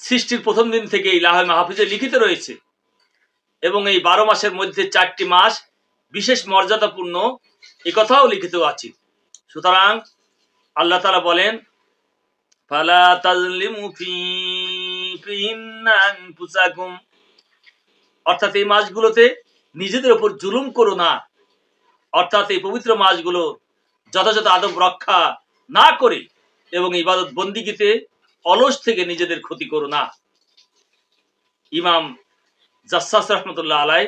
সৃষ্টির প্রথম দিন থেকেই লাহে মাহফুজে লিখিত রয়েছে এবং এই 12 মাসের মধ্যে 4টি মাস বিশেষ মর্যাদাপূর্ণ এই কথাও লিখিত আছে। সুতরাং আল্লাহ তাআলা বলেন, ফালা তাজলিমু ফিহিন্না আনফুসাকুম, অর্থাৎ এই মাসগুলোতে নিজেদের উপর জুলুম করো না। অর্থাৎ এই পবিত্র মাসগুলো যথাযথ আদব রক্ষা না করে এবং ইবাদত বন্দিগিতে অলস থেকে নিজেদের ক্ষতি করো না। ইমাম জাসসাস রহমতুল্লাহ আলাই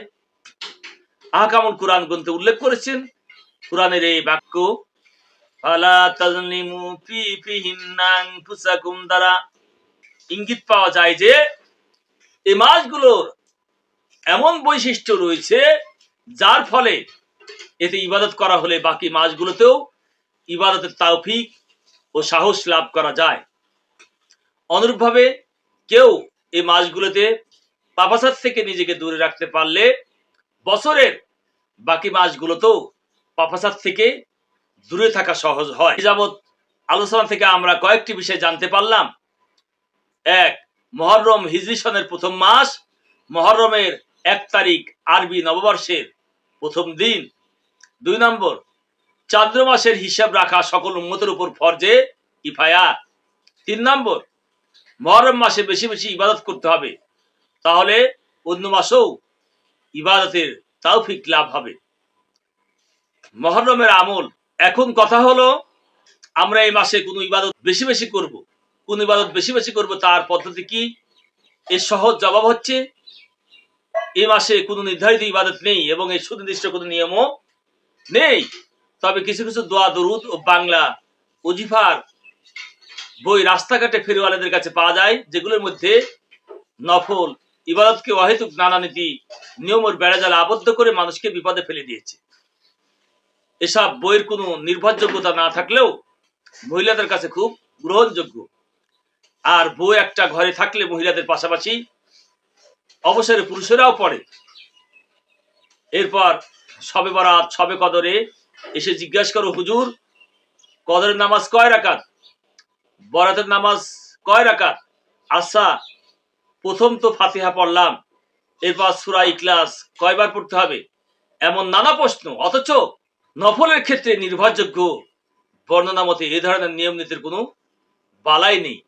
আহকামুল কুরআন গ্রন্থে উল্লেখ করেছেন, কুরআনের এই বাক্য ফালা তাজলিমু ফিহিন্না আনফুসাকুম দ্বারা ইঙ্গিত পাওয়া যায় যে এই মাসগুলোর এমন বৈশিষ্ট্য রয়েছে যার ফলে এতে ইবাদত করা হলে বাকি মাসগুলোতেও ইবাদতের তাওফিক ও সাহস লাভ করা যায়। অনুরূপভাবে কেউ এই মাসগুলোতে পাপাচার থেকে নিজেকে দূরে রাখতে পারলে বছরের বাকি মাসগুলোতেও পাপাচার থেকে দূরে থাকা সহজ হয়। যাবৎ আলোচনা থেকে আমরা কয়েকটি বিষয় জানতে পারলাম। 1, মুহররম হিজরি সনের প্রথম মাস, মুহররমের 1 তারিখ আরবি নববর্ষের প্রথম দিন। 2 নম্বর, চান্দ্র মাসের হিসাব রাখা সকল উম্মতের উপর ফরজে কিফায়া। 3 নম্বর, মুহররম মাসে বেশি বেশি ইবাদত করতে হবে, তাহলে অন্য মাসেও ইবাদতের তাওফিক লাভ হবে। মুহররমের আমল। এখন কথা হলো, আমরা এই মাসে কোন ইবাদত বেশি বেশি করব, কোন ইবাদত বেশি বেশি করব তার পদ্ধতি কি? এর সহজ জবাব হচ্ছে, এই মাসে কোনো নির্ধারিত ইবাদত নেই এবং এর সুনির্দিষ্ট কোনো নিয়মও নেই। তবে কিছু কিছু দোয়া, দরুদ ও বাংলা ওজিফার বই রাস্তাঘাটে ফেরিওয়ালাদের কাছে পাওয়া যায়, যেগুলোর মধ্যে নফল ইবাদতকে অহেতুক নানা নীতি নিয়মের বেড়াজালে আবদ্ধ করে মানুষকে বিপদে ফেলে দিয়েছে। এসব বইয়ের কোনো নির্ভরযোগ্যতা না থাকলেও মহিলাদের কাছে খুব গ্রহণযোগ্য। আর বই একটা ঘরে থাকলে মহিলাদের পাশাপাশি অবসরে পুরুষেরাও পড়ে। এরপর শবে বরাত, শবে কদরে এসে জিজ্ঞাসা করো, হুজুর কদরের নামাজ কয় রাকাত, বরাতের নামাজ কয় রাকাত? আচ্ছা, প্রথম তো ফাতিহা পড়লাম, এরপর সূরা ইখলাস কয়বার পড়তে হবে? এমন নানা প্রশ্ন। অথচ নফলের ক্ষেত্রে নির্ভরযোগ্য বর্ণনা মতে এ ধরনের নিয়ম নীতির কোনো বালাই নেই।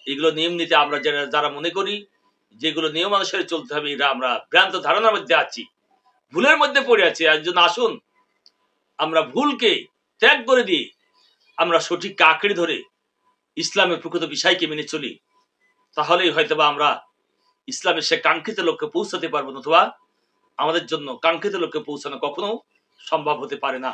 এগুলো নিয়ম নীতি আমরা যারা মনে করি যেগুলো নিয়ম অনুসারে চলতে হবে, এরা আমরা ভ্রান্ত ধারণার মধ্যে আছি, ভুলের মধ্যে পড়ে আছি। এর জন্য আসুন আমরা ভুলকে ত্যাগ করে দিয়ে আমরা সঠিক আঁকড়ে ধরে ইসলামের প্রকৃত বিষয়কে মেনে চলি। তাহলেই হয়তোবা আমরা ইসলামের সে কাঙ্ক্ষিত লক্ষ্যে পৌঁছাতে পারবো, অথবা আমাদের জন্য কাঙ্ক্ষিত লক্ষ্যে পৌঁছানো কখনো সম্ভব হতে পারে না।